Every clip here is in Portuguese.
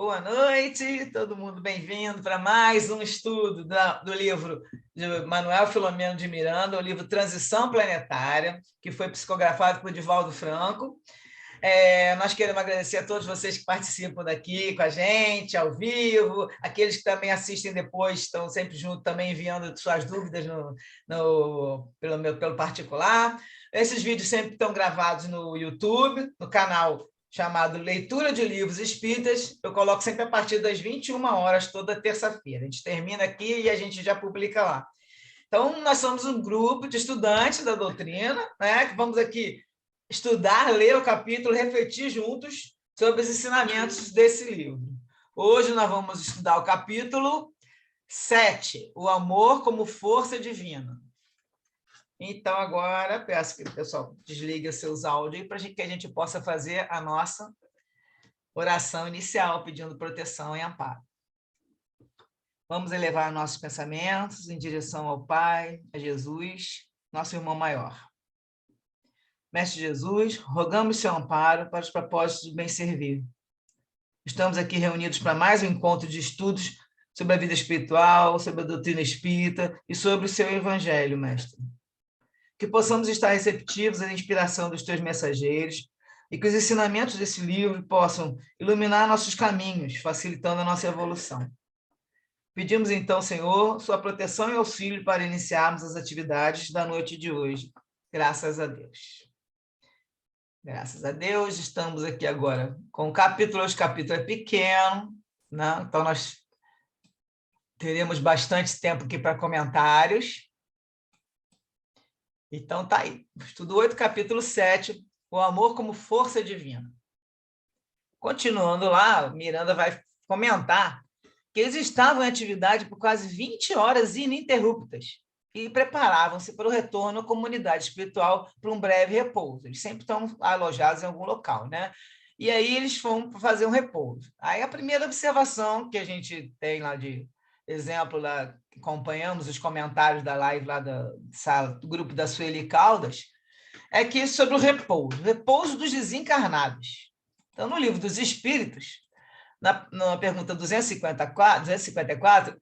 Boa noite, todo mundo bem-vindo para mais um estudo do livro de Manuel Filomeno de Miranda, o livro Transição Planetária, que foi psicografado por Divaldo Franco. Nós queremos agradecer a todos vocês que participam daqui com a gente, ao vivo, aqueles que também assistem depois, estão sempre juntos também enviando suas dúvidas pelo particular. Esses vídeos sempre estão gravados no YouTube, no canal chamado Leitura de Livros Espíritas. Eu coloco sempre a partir das 21 horas, toda terça-feira. A gente termina aqui e a gente já publica lá. Então, nós somos um grupo de estudantes da doutrina, né, que vamos aqui estudar, ler o capítulo, refletir juntos sobre os ensinamentos desse livro. Hoje nós vamos estudar o capítulo 7, o amor como força divina. Então, agora, peço que o pessoal desligue os seus áudios para que a gente possa fazer a nossa oração inicial, pedindo proteção e amparo. Vamos elevar nossos pensamentos em direção ao Pai, a Jesus, nosso irmão maior. Mestre Jesus, rogamos seu amparo para os propósitos do bem servir. Estamos aqui reunidos para mais um encontro de estudos sobre a vida espiritual, sobre a doutrina espírita e sobre o seu evangelho, mestre. Que possamos estar receptivos à inspiração dos teus mensageiros e que os ensinamentos desse livro possam iluminar nossos caminhos, facilitando a nossa evolução. Pedimos então, Senhor, sua proteção e auxílio para iniciarmos as atividades da noite de hoje. Graças a Deus. Graças a Deus, estamos aqui agora com o capítulo. Hoje o capítulo é pequeno, né? Então nós teremos bastante tempo aqui para comentários. Então, tá aí. Estudo 8, capítulo 7, o amor como força divina. Continuando lá, Miranda vai comentar que eles estavam em atividade por quase 20 horas ininterruptas e preparavam-se para o retorno à comunidade espiritual para um breve repouso. Eles sempre estão alojados em algum local, né? E aí eles vão fazer um repouso. Aí a primeira observação que a gente tem lá de exemplo, lá, acompanhamos os comentários da live lá do grupo da Sueli Caldas, é que sobre o repouso dos desencarnados. Então, no livro dos Espíritos, na pergunta 254,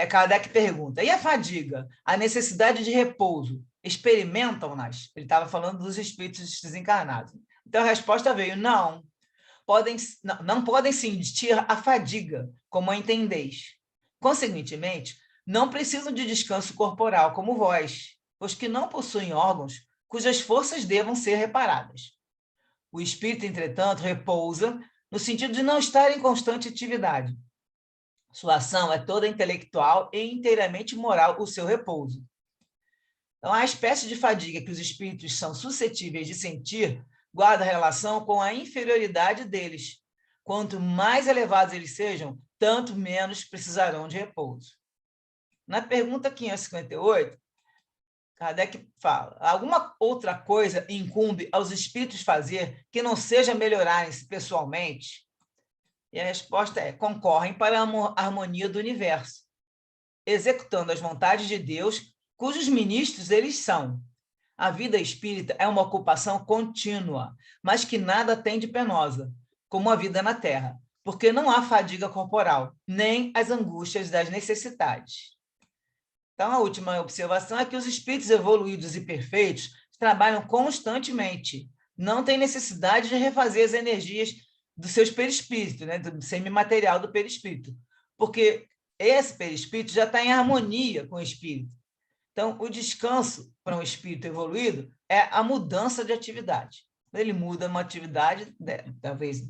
Kardec pergunta, e a fadiga, a necessidade de repouso, experimentam-nas? Ele estava falando dos espíritos desencarnados. Então, a resposta veio, não podem sentir a fadiga, como a entendeis. Consequentemente, não precisam de descanso corporal como vós, pois que não possuem órgãos cujas forças devam ser reparadas. O espírito, entretanto, repousa no sentido de não estar em constante atividade. Sua ação é toda intelectual e inteiramente moral o seu repouso. Então, a espécie de fadiga que os espíritos são suscetíveis de sentir guarda relação com a inferioridade deles. Quanto mais elevados eles sejam, tanto menos precisarão de repouso. Na pergunta 558, Kardec fala, alguma outra coisa incumbe aos espíritos fazer que não seja melhorarem-se pessoalmente? E a resposta é, concorrem para a harmonia do universo, executando as vontades de Deus, cujos ministros eles são. A vida espírita é uma ocupação contínua, mas que nada tem de penosa, como a vida na Terra, porque não há fadiga corporal, nem as angústias das necessidades. Então, a última observação é que os espíritos evoluídos e perfeitos trabalham constantemente, não têm necessidade de refazer as energias dos seus perispíritos, né, do semimaterial do perispírito, porque esse perispírito já está em harmonia com o espírito. Então, o descanso para um espírito evoluído é a mudança de atividade. Ele muda uma atividade, talvez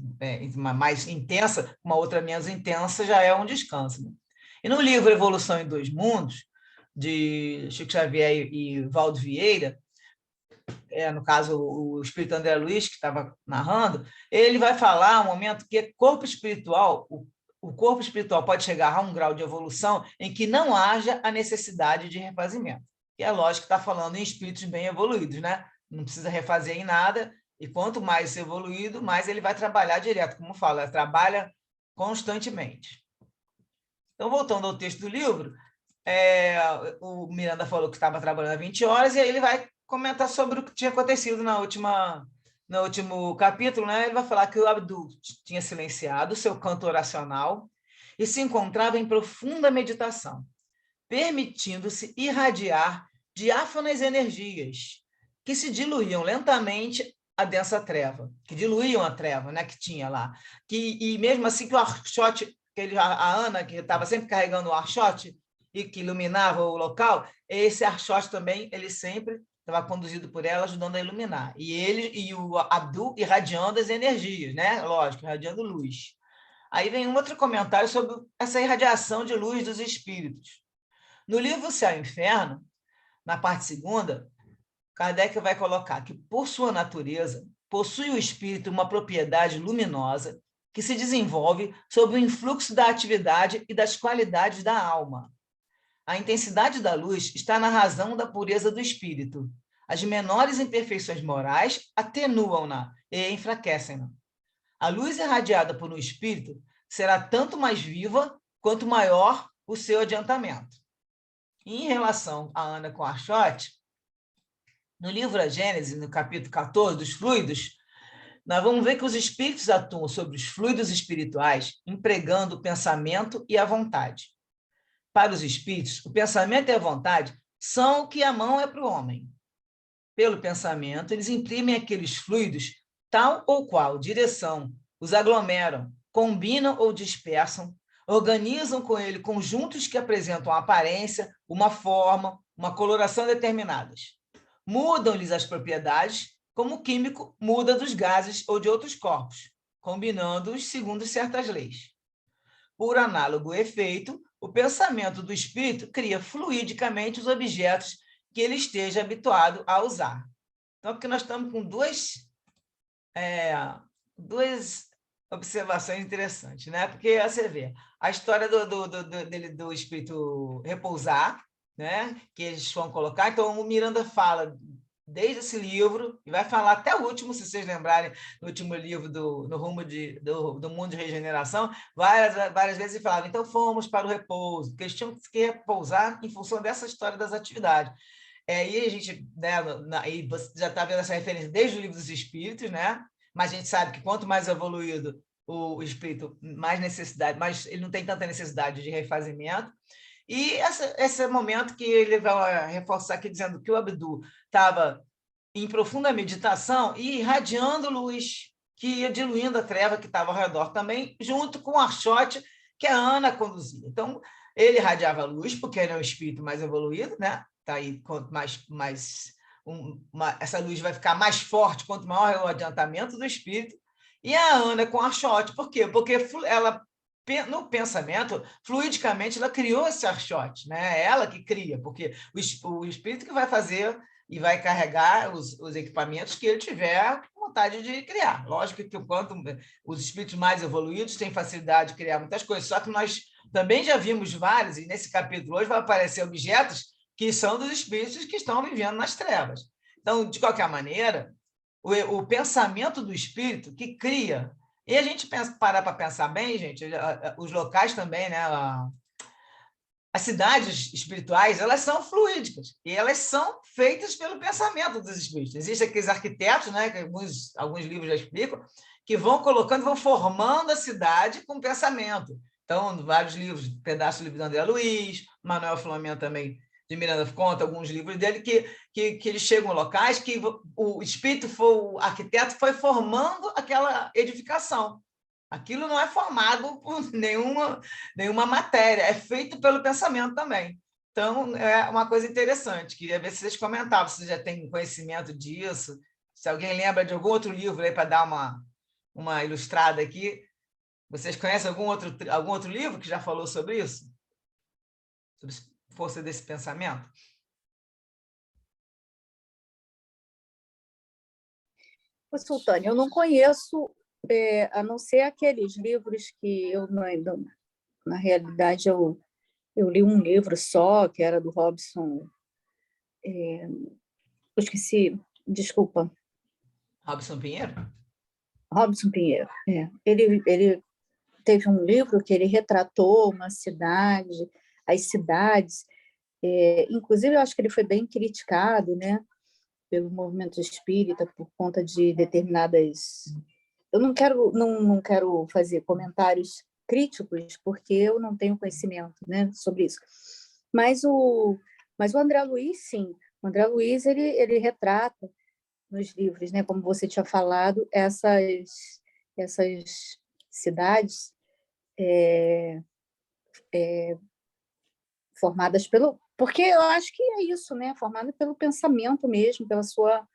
uma mais intensa, uma outra menos intensa, já é um descanso. Né? E no livro Evolução em Dois Mundos, de Chico Xavier e Valdo Vieira, no caso o espírito André Luiz, que estava narrando, ele vai falar um momento que corpo espiritual, o corpo espiritual pode chegar a um grau de evolução em que não haja a necessidade de refazimento. E é lógico que está falando em espíritos bem evoluídos, né? Não precisa refazer em nada, e quanto mais evoluído, mais ele vai trabalhar direto, como fala, trabalha constantemente. Então, voltando ao texto do livro, o Miranda falou que estava trabalhando há 20 horas, e aí ele vai comentar sobre o que tinha acontecido no no último capítulo, né, ele vai falar que o Abdu tinha silenciado o seu canto oracional e se encontrava em profunda meditação, permitindo-se irradiar diáfanas energias que se diluíam lentamente a densa treva, que diluíam a treva, né, que tinha lá. E mesmo assim que o Arshot, a Ana, que estava sempre carregando o Arshot e que iluminava o local, esse Arshot também, ele sempre estava conduzido por ela, ajudando a iluminar. E ele e o Abdu irradiando as energias, né? Lógico, irradiando luz. Aí vem um outro comentário sobre essa irradiação de luz dos espíritos. No livro Céu e Inferno, na parte segunda, Kardec vai colocar que, por sua natureza, possui o espírito uma propriedade luminosa que se desenvolve sob o influxo da atividade e das qualidades da alma. A intensidade da luz está na razão da pureza do espírito. As menores imperfeições morais atenuam-na e enfraquecem-na. A luz irradiada por um espírito será tanto mais viva quanto maior o seu adiantamento. E em relação a Ana com Arshot, no livro A Gênese, no capítulo 14, dos fluidos, nós vamos ver que os espíritos atuam sobre os fluidos espirituais, empregando o pensamento e a vontade. Para os espíritos, o pensamento e a vontade são o que a mão é para o homem. Pelo pensamento, eles imprimem aqueles fluidos tal ou qual direção, os aglomeram, combinam ou dispersam, organizam com ele conjuntos que apresentam uma aparência, uma forma, uma coloração determinadas. Mudam-lhes as propriedades, como o químico muda dos gases ou de outros corpos, combinando-os segundo certas leis. Por análogo efeito, o pensamento do espírito cria fluidicamente os objetos que ele esteja habituado a usar. Então, aqui nós estamos com duas observações interessantes, né? Porque você vê a história do espírito repousar, né? Que eles vão colocar. Então, o Miranda fala desde esse livro, e vai falar até o último, se vocês lembrarem, no último livro No Rumo do Mundo de Regeneração, várias vezes ele falava, então fomos para o repouso, porque eles tinham que repousar em função dessa história das atividades. E a gente, né, aí você já está vendo essa referência desde o Livro dos Espíritos, né? Mas a gente sabe que quanto mais evoluído o espírito, mais necessidade, mais ele não tem tanta necessidade de refazimento. E esse momento que ele vai reforçar aqui, dizendo que o Abdu estava em profunda meditação e irradiando luz, que ia diluindo a treva que estava ao redor também, junto com o Arshot, que a Ana conduzia. Então, ele irradiava luz, porque ele é um espírito mais evoluído, né? Tá aí, quanto essa luz vai ficar mais forte, quanto maior é o adiantamento do espírito. E a Ana com a Arshot, por quê? Porque ela, no pensamento, fluidicamente, ela criou esse Arshot, né? Ela que cria, porque o espírito que vai fazer e vai carregar os equipamentos que ele tiver vontade de criar. Lógico que quanto os espíritos mais evoluídos têm facilidade de criar muitas coisas, só que nós também já vimos vários, e nesse capítulo hoje vai aparecer objetos que são dos espíritos que estão vivendo nas trevas. Então, de qualquer maneira, o pensamento do espírito que cria. E a gente parar para pensar bem, gente, os locais também, né? As cidades espirituais, elas são fluídicas e elas são feitas pelo pensamento dos espíritos. Existem aqueles arquitetos, né, que alguns livros já explicam, que vão colocando, vão formando a cidade com pensamento. Então, vários livros, pedaço do livro do André Luiz, Manuel Filomeno também, de Miranda conta alguns livros dele, que eles chegam a locais que o espírito, o arquiteto, foi formando aquela edificação. Aquilo não é formado por nenhuma matéria, é feito pelo pensamento também. Então, é uma coisa interessante. Queria ver se vocês comentavam, se vocês já têm conhecimento disso, se alguém lembra de algum outro livro aí para dar uma ilustrada aqui. Vocês conhecem algum outro livro que já falou sobre isso? Sobre a força desse pensamento? Sultânia, eu não conheço, a não ser aqueles livros que eu, na realidade, eu li um livro só, que era do Robson, eu esqueci, desculpa. Robson Pinheiro? Robson Pinheiro, Ele teve um livro que ele retratou uma cidade, as cidades, inclusive eu acho que ele foi bem criticado, né? pelo movimento espírita por conta de determinadas... Eu não quero fazer comentários críticos, porque eu não tenho conhecimento, né, sobre isso. Mas o André Luiz, sim. O André Luiz, ele retrata nos livros, né, como você tinha falado, essas cidades formadas pelo... Porque eu acho que é isso, né? Formada pelo pensamento mesmo, pela sua...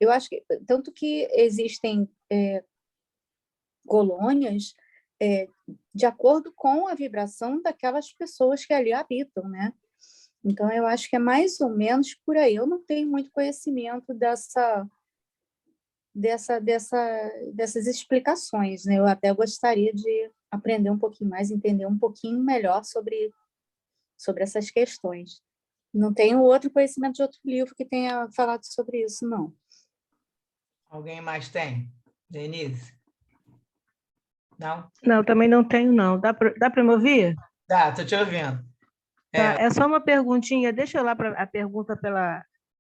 eu acho que... Tanto que existem colônias de acordo com a vibração daquelas pessoas que ali habitam, né? Então, eu acho que é mais ou menos por aí. Eu não tenho muito conhecimento dessas explicações, né? Eu até gostaria de aprender um pouquinho mais, entender um pouquinho melhor sobre essas questões. Não tenho outro conhecimento de outro livro que tenha falado sobre isso, não. Alguém mais tem? Denise? Não? Não, também não tenho, não. Dá para me ouvir? Tá, estou te ouvindo. Tá, é só uma perguntinha. Deixa eu lá para a pergunta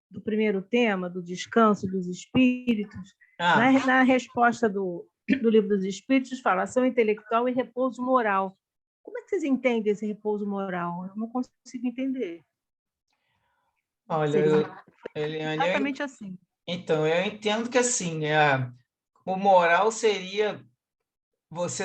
do primeiro tema, do descanso dos espíritos. Na resposta do Livro dos Espíritos, fala ação intelectual e repouso moral. Como é que vocês entendem esse repouso moral? Eu não consigo entender. Olha, Eliane, exatamente assim. Então, eu entendo que assim, o moral seria você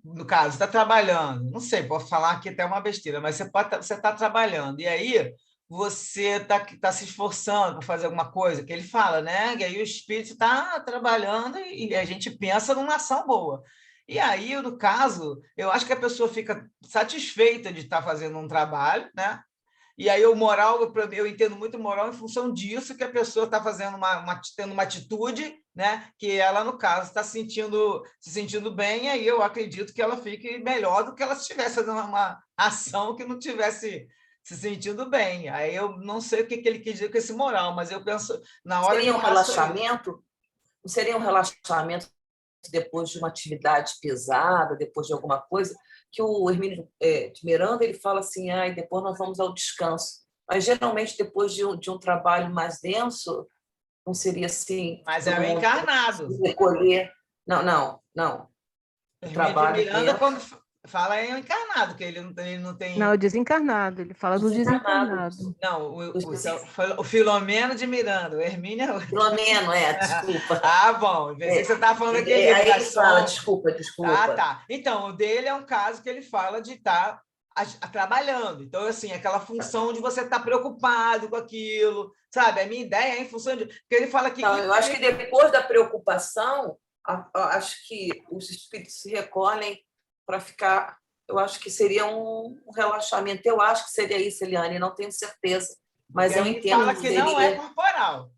no caso, está trabalhando, não sei, posso falar aqui até uma besteira, mas você está trabalhando, e aí você tá se esforçando para fazer alguma coisa, que ele fala, né? E aí o espírito está trabalhando e a gente pensa numa ação boa. E aí, no caso, eu acho que a pessoa fica satisfeita de estar fazendo um trabalho, né? E aí o moral, eu entendo muito moral em função disso, que a pessoa está fazendo tendo uma atitude, né? Que ela, no caso, está se sentindo bem, e aí eu acredito que ela fique melhor do que ela se estivesse fazendo uma ação que não tivesse se sentindo bem. Aí eu não sei o que ele quis dizer com esse moral, mas eu penso, na hora seria que um relaxamento? Não seria um relaxamento depois de uma atividade pesada, depois de alguma coisa? Que o Hermínio de Miranda ele fala assim, depois nós vamos ao descanso. Mas, geralmente, depois de um trabalho mais denso, não seria assim... Mas é o encarnado. Recolher. Não. Hermínio de Miranda, quando fala é o encarnado, que ele não tem... Não, o desencarnado, ele fala do desencarnado. Não, o Filomeno de Miranda, o Hermínio... Filomeno, desculpa. Bom, pensei que você estava falando aquele... Aí ele fala, desculpa. Tá. Então, o dele é um caso que ele fala de estar trabalhando. Então, assim, aquela função de você estar preocupado com aquilo, sabe? A minha ideia é em função de... Porque ele fala que... Não, eu acho que depois da preocupação, acho que os espíritos se recolhem para ficar... Eu acho que seria um relaxamento. Eu acho que seria isso, Eliane, não tenho certeza. Mas eu entendo fala que seria... não é corporal.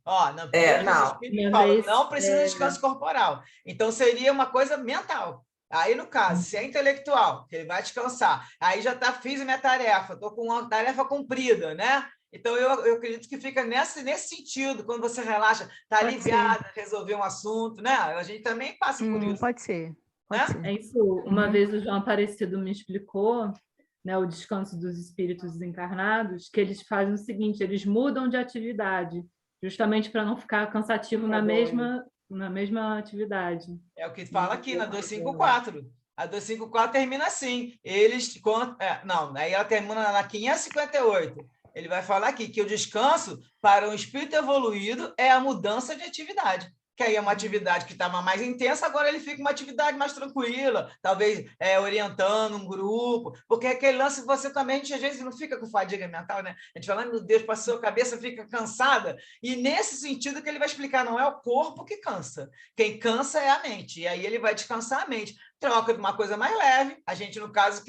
Não precisa de descanso corporal. Então, seria uma coisa mental. Aí, no caso, se é intelectual, que ele vai descansar, aí já fiz a minha tarefa, estou com uma tarefa cumprida, né? Então, eu acredito que fica nesse sentido, quando você relaxa, está aliviado, resolver um assunto, né? A gente também passa por isso. Pode ser. É isso. Uma vez o João Aparecido me explicou, né, o descanso dos espíritos desencarnados, que eles fazem o seguinte, eles mudam de atividade, justamente para não ficar cansativo na mesma atividade. É o que fala aqui na 254. A 254 termina assim. Aí ela termina na 558. Ele vai falar aqui que o descanso para um espírito evoluído é a mudança de atividade. Que aí é uma atividade que estava mais intensa, agora ele fica uma atividade mais tranquila, talvez orientando um grupo, porque aquele lance você também, a gente às vezes não fica com fadiga mental, né? A gente fala, meu Deus, passou a cabeça, fica cansada, e nesse sentido que ele vai explicar, não é o corpo que cansa, quem cansa é a mente, e aí ele vai descansar a mente, troca de uma coisa mais leve, a gente, no caso,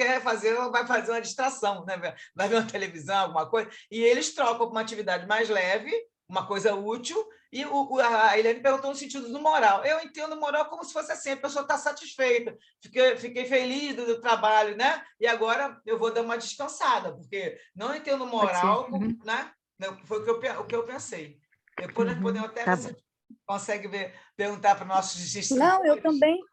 vai fazer uma distração, né? Vai ver uma televisão, alguma coisa, e eles trocam para uma atividade mais leve, uma coisa útil, e a Eliane perguntou no sentido do moral. Eu entendo moral como se fosse assim, a pessoa está satisfeita, fiquei feliz do trabalho, né? E agora eu vou dar uma descansada, porque não entendo moral, né? Foi o que eu pensei. Depois nós podemos até... Você consegue perguntar para nossos instrutores? Não,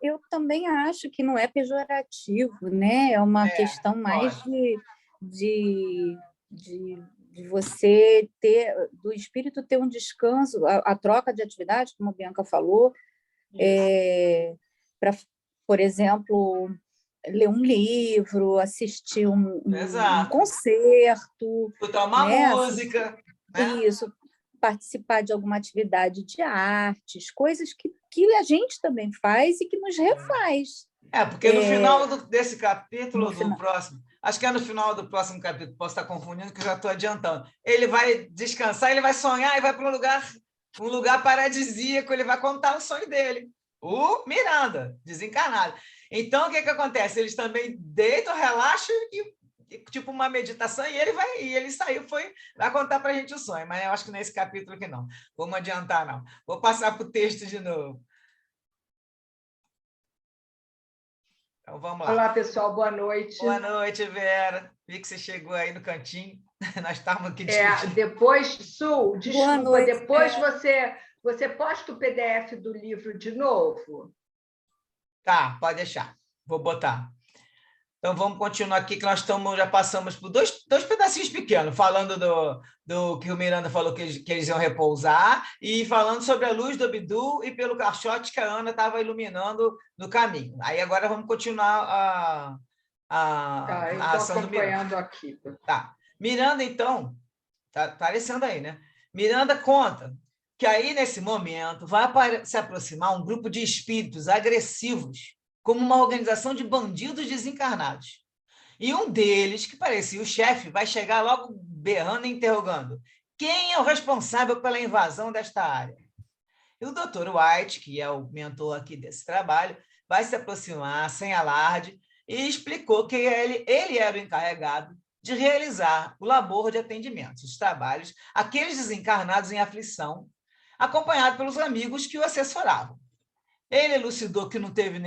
eu também acho que não é pejorativo, né? É uma questão mais de de você ter, do espírito ter um descanso, a troca de atividade, como a Bianca falou, para, por exemplo, ler um livro, assistir um concerto, escutar uma música, né? Isso, participar de alguma atividade de artes, coisas que a gente também faz e que nos refaz. Porque no final desse capítulo, próximo, acho que é no final do próximo capítulo, posso estar confundindo, que eu já estou adiantando. Ele vai descansar, ele vai sonhar e vai para um lugar paradisíaco, ele vai contar o sonho dele. O Miranda, desencarnado. Então, o que acontece? Eles também deitam, relaxam e tipo uma meditação, e ele saiu, vai contar para a gente o sonho, mas eu acho que nesse capítulo aqui não. Vamos adiantar, não. Vou passar para o texto de novo. Então, vamos lá. Olá, pessoal, boa noite. Boa noite, Vera. Vi que você chegou aí no cantinho. Nós estávamos aqui discutindo. Depois, Su, desculpa, noite, depois você posta o PDF do livro de novo? Tá, pode deixar. Vou botar. Então, vamos continuar aqui, que nós já passamos por dois pedacinhos pequenos, falando do que o Miranda falou que eles iam repousar, e falando sobre a luz do Abdu e pelo caixote que a Ana estava iluminando no caminho. Aí agora vamos continuar a ação do Miranda. Aqui. Tá. Miranda, então, tá aparecendo aí, né? Miranda conta que aí, nesse momento, vai se aproximar um grupo de espíritos agressivos, como uma organização de bandidos desencarnados. E um deles, que parecia o chefe, vai chegar logo berrando e interrogando: quem é o responsável pela invasão desta área? E o Dr. White, que é o mentor aqui desse trabalho, vai se aproximar sem alarde e explicou que ele era o encarregado de realizar o labor de atendimento, os trabalhos, aqueles desencarnados em aflição, acompanhado pelos amigos que o assessoravam. Ele elucidou que não teve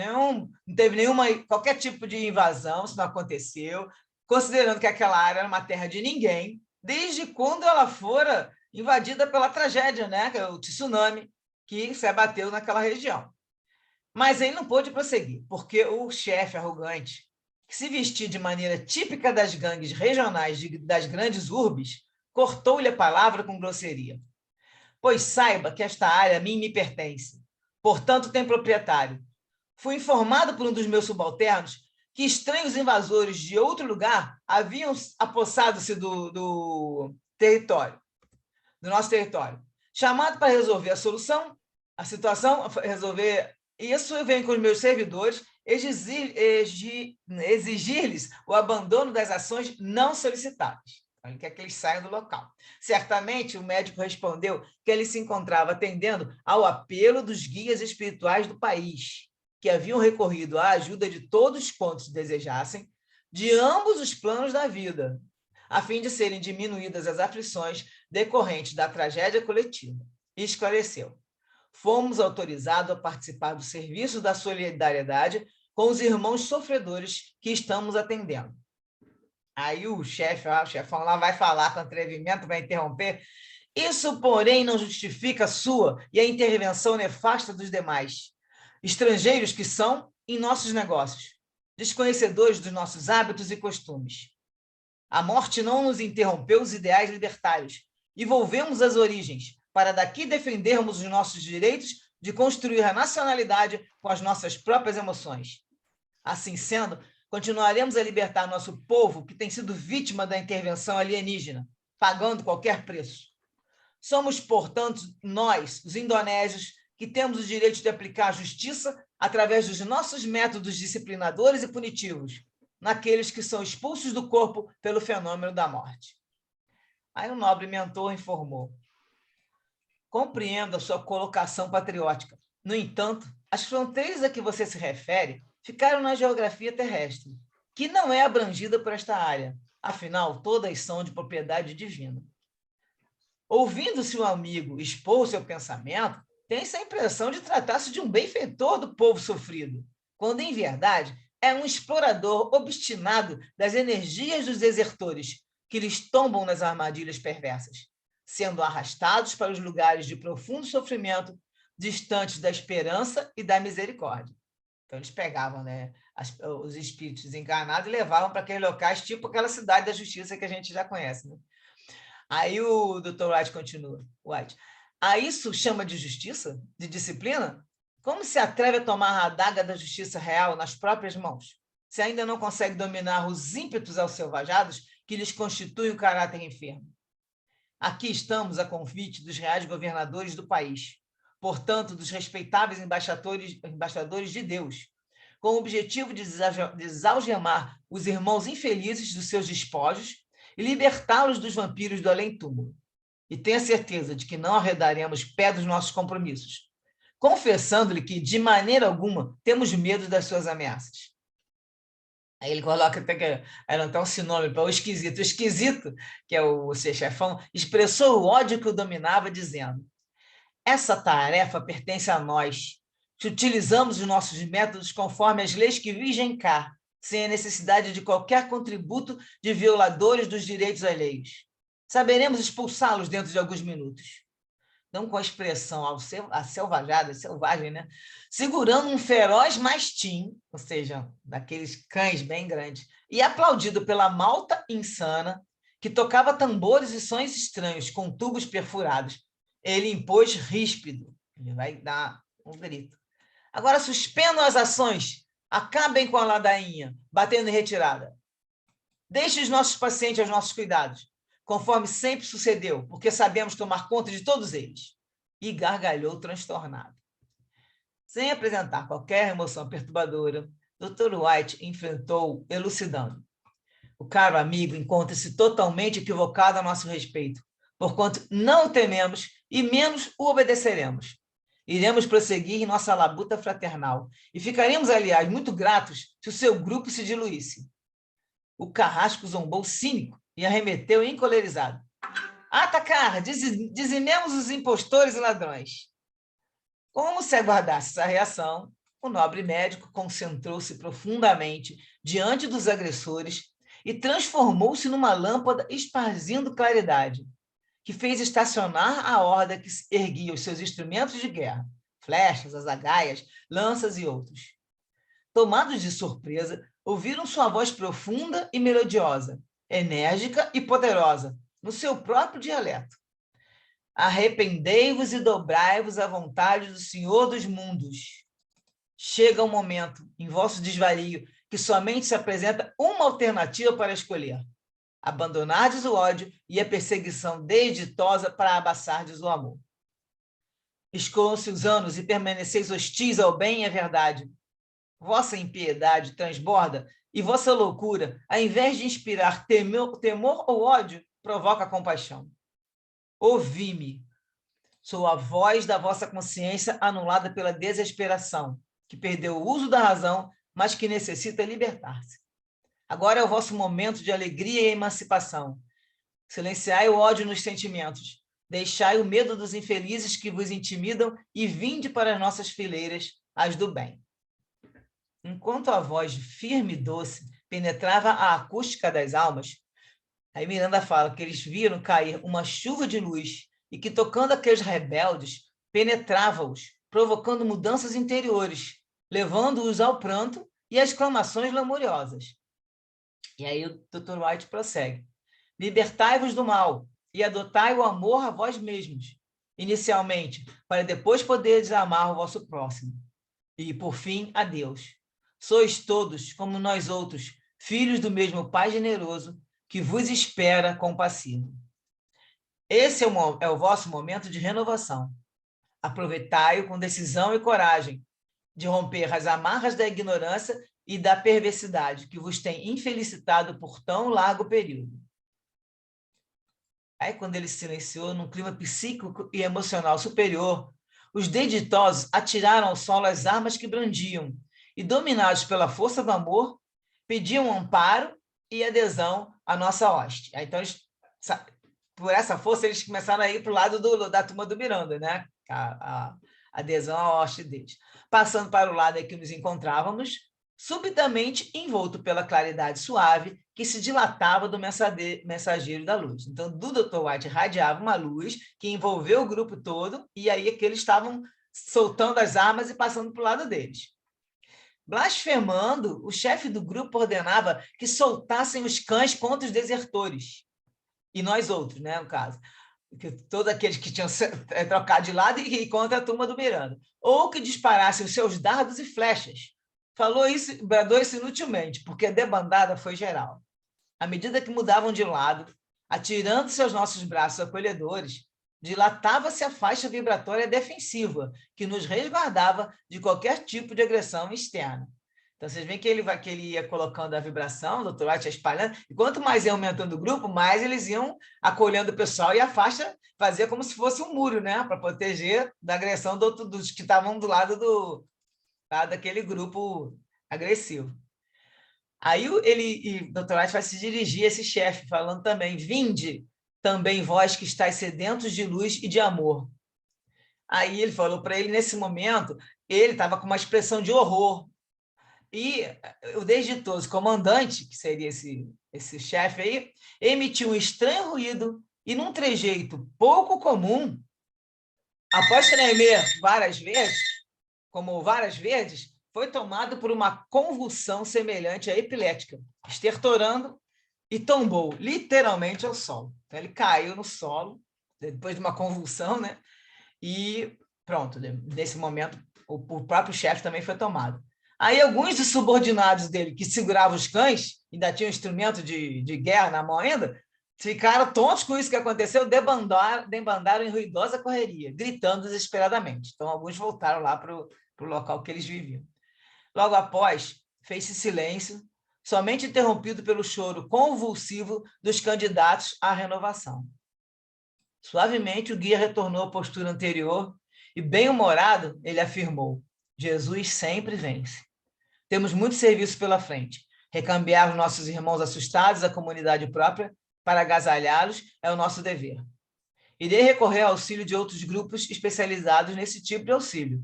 qualquer tipo de invasão, isso não aconteceu, considerando que aquela área era uma terra de ninguém, desde quando ela fora invadida pela tragédia, né? O tsunami que se abateu naquela região. Mas ele não pôde prosseguir, porque o chefe arrogante, que se vestia de maneira típica das gangues regionais das grandes urbes, cortou-lhe a palavra com grosseria. Pois saiba que esta área a mim me pertence. Portanto, tem proprietário. Fui informado por um dos meus subalternos que estranhos invasores de outro lugar haviam apossado-se do nosso território. Chamado para resolver a situação, resolver isso, eu venho com os meus servidores exigir-lhes o abandono das ações não solicitadas. Ele quer que eles saiam do local. Certamente, o médico respondeu que ele se encontrava atendendo ao apelo dos guias espirituais do país, que haviam recorrido à ajuda de todos quantos desejassem, de ambos os planos da vida, a fim de serem diminuídas as aflições decorrentes da tragédia coletiva. E esclareceu: fomos autorizados a participar do serviço da solidariedade com os irmãos sofredores que estamos atendendo. Aí o chefão lá vai falar com atrevimento, vai interromper. Isso, porém, não justifica a sua e a intervenção nefasta dos demais. Estrangeiros que são em nossos negócios, desconhecedores dos nossos hábitos e costumes. A morte não nos interrompeu os ideais libertários e volvemos às origens, para daqui defendermos os nossos direitos de construir a nacionalidade com as nossas próprias emoções. Assim sendo, continuaremos a libertar nosso povo que tem sido vítima da intervenção alienígena, pagando qualquer preço. Somos, portanto, nós, os indonésios, que temos o direito de aplicar a justiça através dos nossos métodos disciplinadores e punitivos, naqueles que são expulsos do corpo pelo fenômeno da morte. Aí o nobre mentor informou: compreendo a sua colocação patriótica. No entanto, as fronteiras a que você se refere ficaram na geografia terrestre, que não é abrangida por esta área. Afinal, todas são de propriedade divina. Ouvindo seu amigo expor seu pensamento, tem-se a impressão de tratar-se de um benfeitor do povo sofrido, quando, em verdade, é um explorador obstinado das energias dos desertores, que lhes tombam nas armadilhas perversas, sendo arrastados para os lugares de profundo sofrimento, distantes da esperança e da misericórdia. Então, eles pegavam, né, os espíritos desencarnados e levavam para aqueles locais, tipo aquela cidade da justiça que a gente já conhece. Né? Aí o Dr. White continua. A isso chama de justiça? De disciplina? Como se atreve a tomar a adaga da justiça real nas próprias mãos? Se ainda não consegue dominar os ímpetos alselvajados que lhes constituem o caráter enfermo. Aqui estamos a convite dos reais governadores do país, portanto, dos respeitáveis embaixadores de Deus, com o objetivo de desalgemar os irmãos infelizes dos seus despojos e libertá-los dos vampiros do além-túmulo. E tenha certeza de que não arredaremos pé dos nossos compromissos, confessando-lhe que, de maneira alguma, temos medo das suas ameaças. Aí ele coloca até que era então um sinônimo para o esquisito. O esquisito, que é o seu chefão, expressou o ódio que o dominava, dizendo: essa tarefa pertence a nós, que utilizamos os nossos métodos conforme as leis que vigem cá, sem a necessidade de qualquer contributo de violadores dos direitos alheios. Saberemos expulsá-los dentro de alguns minutos. Então, com a expressão selvagem, né? Segurando um feroz mastim, ou seja, daqueles cães bem grandes, e aplaudido pela malta insana, que tocava tambores e sons estranhos com tubos perfurados, ele impôs ríspido. Ele vai dar um grito. Agora suspendam as ações, acabem com a ladainha, batendo em retirada. Deixe os nossos pacientes aos nossos cuidados, conforme sempre sucedeu, porque sabemos tomar conta de todos eles. E gargalhou transtornado. Sem apresentar qualquer emoção perturbadora, Dr. White enfrentou, elucidando. O caro amigo encontra-se totalmente equivocado a nosso respeito, porquanto não o tememos e menos o obedeceremos. Iremos prosseguir em nossa labuta fraternal e ficaremos, aliás, muito gratos se o seu grupo se diluísse. O carrasco zombou cínico e arremeteu encolerizado. Atacar! Dizimemos os impostores e ladrões. Como se aguardasse essa reação, o nobre médico concentrou-se profundamente diante dos agressores e transformou-se numa lâmpada esparzindo claridade, que fez estacionar a horda que erguia os seus instrumentos de guerra, flechas, azagaias, lanças e outros. Tomados de surpresa, ouviram sua voz profunda e melodiosa, enérgica e poderosa, no seu próprio dialeto. Arrependei-vos e dobrai-vos à vontade do Senhor dos mundos. Chega um momento, em vosso desvario, que somente se apresenta uma alternativa para escolher. Abandonardes o ódio e a perseguição desditosa para abaçardes o amor. Escoam-se os anos e permaneceis hostis ao bem e à verdade. Vossa impiedade transborda e vossa loucura, ao invés de inspirar temor ou ódio, provoca compaixão. Ouvi-me. Sou a voz da vossa consciência anulada pela desesperação, que perdeu o uso da razão, mas que necessita libertar-se. Agora é o vosso momento de alegria e emancipação. Silenciai o ódio nos sentimentos. Deixai o medo dos infelizes que vos intimidam e vinde para as nossas fileiras, as do bem. Enquanto a voz firme e doce penetrava a acústica das almas, aí Miranda fala que eles viram cair uma chuva de luz e que, tocando aqueles rebeldes, penetrava-os, provocando mudanças interiores, levando-os ao pranto e às exclamações lamuriosas. E aí o Dr. White prossegue. Libertai-vos do mal e adotai o amor a vós mesmos, inicialmente, para depois poderes amar o vosso próximo. E, por fim, a Deus. Sois todos, como nós outros, filhos do mesmo Pai generoso, que vos espera compassivo. Esse é o vosso momento de renovação. Aproveitai-o com decisão e coragem, de romper as amarras da ignorância e da perversidade que vos tem infelicitado por tão largo período. Aí, quando ele silenciou, num clima psíquico e emocional superior, os deditosos atiraram ao solo as armas que brandiam e, dominados pela força do amor, pediam amparo e adesão à nossa hoste. Aí, então, por essa força, eles começaram a ir para o lado da turma do Miranda, né? A adesão à hoste deles. Passando para o lado em que nos encontrávamos, subitamente envolto pela claridade suave que se dilatava do mensageiro da luz. Então, do Dr. White radiava uma luz que envolveu o grupo todo, e aí é que eles estavam soltando as armas e passando para o lado deles. Blasfemando, o chefe do grupo ordenava que soltassem os cães contra os desertores. e nós outros, né, no caso. Todos aqueles que tinham trocado de lado e contra a turma do Miranda. Ou que disparassem os seus dardos e flechas. Bradou isso inutilmente, porque a debandada foi geral. À medida que mudavam de lado, atirando-se aos nossos braços acolhedores, dilatava-se a faixa vibratória defensiva, que nos resguardava de qualquer tipo de agressão externa. Então, vocês veem que ele ia colocando a vibração, o Dr. White ia espalhando, e quanto mais ia aumentando o grupo, mais eles iam acolhendo o pessoal, e a faixa fazia como se fosse um muro, né, para proteger da agressão dos que estavam do lado daquele grupo agressivo. Aí o Dr. White vai se dirigir a esse chefe, falando também: vinde também vós que estáis sedentos de luz e de amor. Aí ele falou para ele, nesse momento, ele estava com uma expressão de horror. E o desditoso comandante, que seria esse chefe aí, emitiu um estranho ruído e, num trejeito pouco comum, após tremer várias vezes, foi tomado por uma convulsão semelhante à epilética, estertorando e tombou literalmente ao solo. Então, ele caiu no solo, depois de uma convulsão, né? E pronto, nesse momento, o próprio chefe também foi tomado. Aí alguns dos subordinados dele, que seguravam os cães, ainda tinham instrumento de guerra na mão ainda, ficaram tontos com isso que aconteceu, debandaram em ruidosa correria, gritando desesperadamente. Então, alguns voltaram lá para o local que eles viviam. Logo após, fez-se silêncio, somente interrompido pelo choro convulsivo dos candidatos à renovação. Suavemente, o guia retornou à postura anterior e, bem-humorado, ele afirmou: Jesus sempre vence. Temos muito serviço pela frente. Recambiar os nossos irmãos assustados à comunidade própria para agasalhá-los é o nosso dever. Irei recorrer ao auxílio de outros grupos especializados nesse tipo de auxílio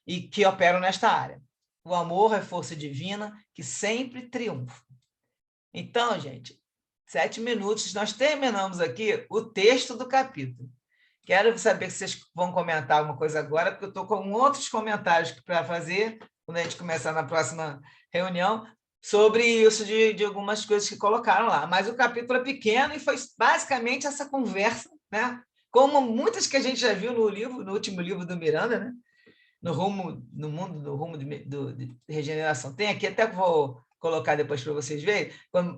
e que operam nesta área. O amor é força divina que sempre triunfa. Então, gente, 7 minutos, nós terminamos aqui o texto do capítulo. Quero saber se vocês vão comentar alguma coisa agora, porque eu estou com outros comentários para fazer, quando a gente começar na próxima reunião, sobre isso de algumas coisas que colocaram lá. Mas o capítulo é pequeno e foi basicamente essa conversa, né? Como muitas que a gente já viu no último livro do Miranda, né? No rumo de regeneração. Tem aqui, até que vou colocar depois para vocês verem,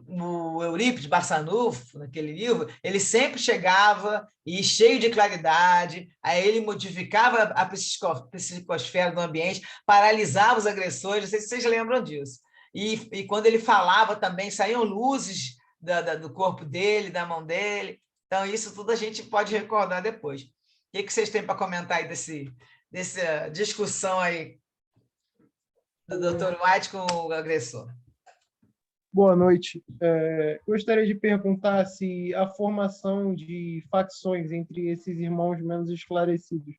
o Eurípides Barçanufo, naquele livro, ele sempre chegava e cheio de claridade, aí ele modificava a psicosfera do ambiente, paralisava os agressores, não sei se vocês lembram disso. E quando ele falava também, saíam luzes do corpo dele, da mão dele. Então, isso tudo a gente pode recordar depois. O que vocês têm para comentar aí dessa discussão aí do Dr. White com o agressor? Boa noite. Gostaria de perguntar se a formação de facções entre esses irmãos menos esclarecidos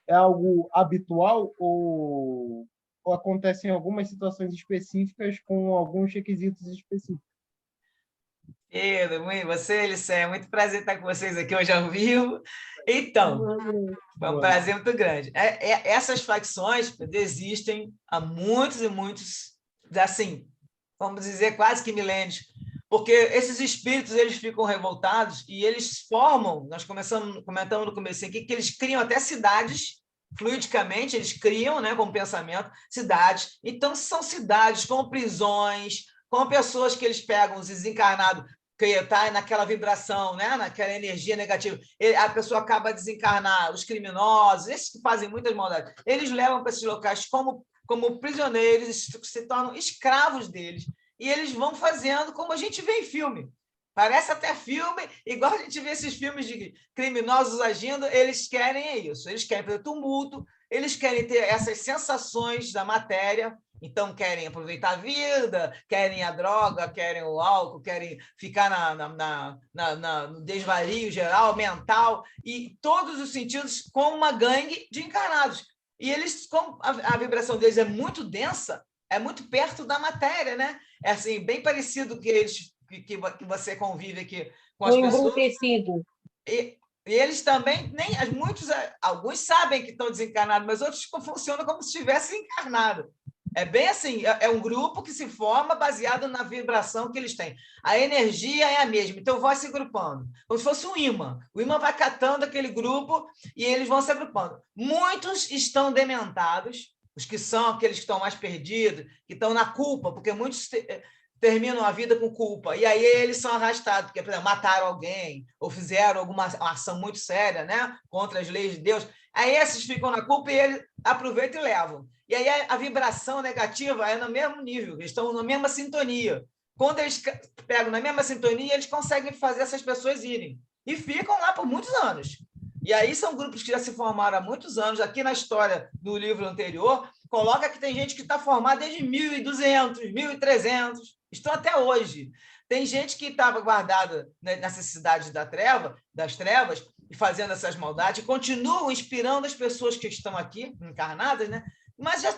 é algo habitual ou acontece em algumas situações específicas com alguns requisitos específicos? Pedro, Elisé, é muito prazer estar com vocês aqui hoje ao vivo. Então, foi um prazer muito grande. Essas facções existem há muitos e muitos, assim, vamos dizer, quase que milênios, porque esses espíritos eles ficam revoltados e eles formam, nós comentamos no começo aqui, que eles criam até cidades, fluidicamente, eles criam, né, com pensamento, cidades. Então, são cidades com prisões, com pessoas que eles pegam, os desencarnados, que está naquela vibração, né, naquela energia negativa. A pessoa acaba de desencarnar, os criminosos, esses que fazem muitas maldades, eles levam para esses locais como prisioneiros, se tornam escravos deles, e eles vão fazendo como a gente vê em filme. Parece até filme, igual a gente vê esses filmes de criminosos agindo, eles querem isso, eles querem ter tumulto, eles querem ter essas sensações da matéria, então querem aproveitar a vida, querem a droga, querem o álcool, querem ficar no desvario geral, mental, e todos os sentidos com uma gangue de encarnados. E eles, como a vibração deles é muito densa, é muito perto da matéria, né? É assim, bem parecido que você convive aqui com as pessoas. E eles também, alguns sabem que estão desencarnados, mas outros funcionam como se estivessem encarnados. É bem assim, é um grupo que se forma baseado na vibração que eles têm. A energia é a mesma, então vai se agrupando, como se fosse um imã. O imã vai catando aquele grupo e eles vão se agrupando. Muitos estão dementados, os que são aqueles que estão mais perdidos, que estão na culpa, porque muitos terminam a vida com culpa, e aí eles são arrastados, porque, por exemplo, mataram alguém, ou fizeram alguma ação muito séria, né, contra as leis de Deus. Aí esses ficam na culpa e eles aproveitam e levam. E aí a vibração negativa é no mesmo nível, eles estão na mesma sintonia. Quando eles pegam na mesma sintonia, eles conseguem fazer essas pessoas irem. E ficam lá por muitos anos. E aí são grupos que já se formaram há muitos anos. Aqui na história do livro anterior, coloca que tem gente que está formada desde 1200, 1300, estão até hoje. Tem gente que estava guardada nessa cidade das trevas, e fazendo essas maldades, e continuam inspirando as pessoas que estão aqui, encarnadas, né? Mas já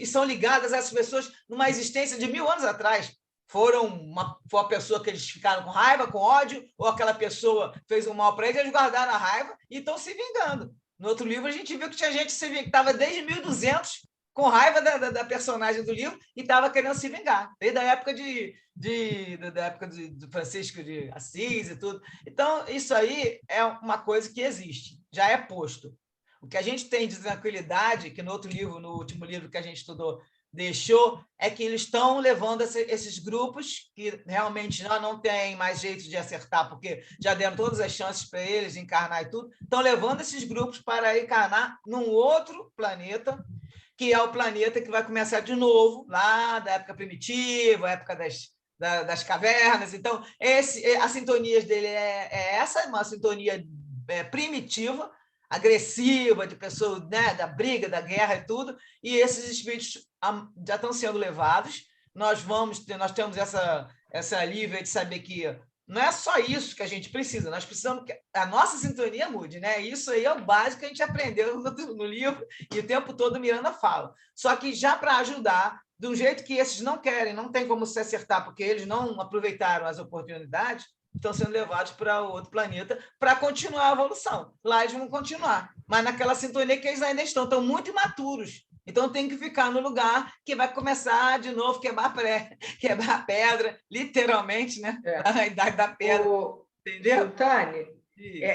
são ligadas a essas pessoas numa existência de 1000 anos atrás. Foi uma pessoa que eles ficaram com raiva, com ódio, ou aquela pessoa fez um mal para eles, eles guardaram a raiva e estão se vingando. No outro livro, a gente viu que tinha gente que estava desde 1200 com raiva da personagem do livro e estava querendo se vingar, desde a época do Francisco de Assis e tudo. Então, isso aí é uma coisa que existe, já é posto. O que a gente tem de tranquilidade, que no último livro que a gente estudou, deixou, é que eles estão levando esses grupos que realmente já não tem mais jeito de acertar, porque já deram todas as chances para eles encarnar e tudo, estão levando esses grupos para encarnar num outro planeta, que é o planeta que vai começar de novo, lá da época primitiva, época das cavernas. Então, a sintonia dele é essa, uma sintonia primitiva, agressiva, de pessoas, né, da briga, da guerra e tudo, e esses espíritos já estão sendo levados. Nós temos essa alívio de saber que não é só isso que a gente precisa, nós precisamos que a nossa sintonia mude, né? Isso aí é o básico que a gente aprendeu no livro e o tempo todo Miranda fala. Só que já para ajudar, do jeito que esses não querem, não tem como se acertar, porque eles não aproveitaram as oportunidades, estão sendo levados para outro planeta para continuar a evolução. Lá eles vão continuar, mas naquela sintonia que eles ainda estão muito imaturos. Então, tem que ficar no lugar que vai começar de novo, quebrar pedra, literalmente, né? A idade da pedra. Entendeu? Tânia,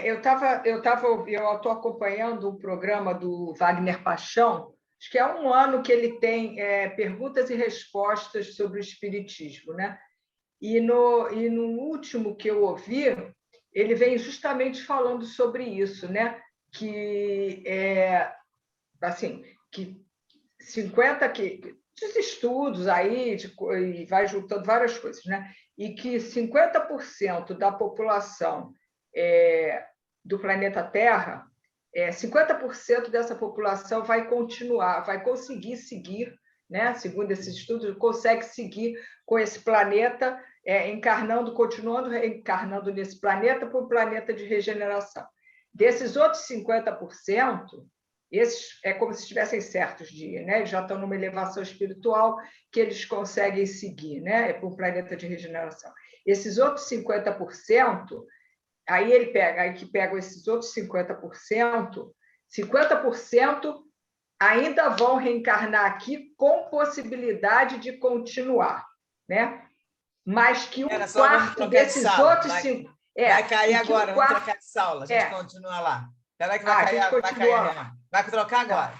eu estou acompanhando um programa do Wagner Paixão, acho que é um ano que ele tem perguntas e respostas sobre o espiritismo, né? E no último que eu ouvi, ele vem justamente falando sobre isso, né? Que assim, que 50 dos estudos aí, e vai juntando várias coisas, né? E que 50% da população do planeta Terra, 50% dessa população vai conseguir seguir, né? Segundo esses estudos, consegue seguir com esse planeta, continuando reencarnando nesse planeta para um planeta de regeneração. Desses outros 50%, esses é como se estivessem certos de ir, né? Eles já estão numa elevação espiritual que eles conseguem seguir, né? Para um planeta de regeneração. Esses outros 50%, aí ele pega esses outros 50%, 50% ainda vão reencarnar aqui com possibilidade de continuar, né? Mas que quarto desses outros... Vai cair agora, vamos trocar de sala, a gente continua lá. Espera que vai cair. Vai trocar agora.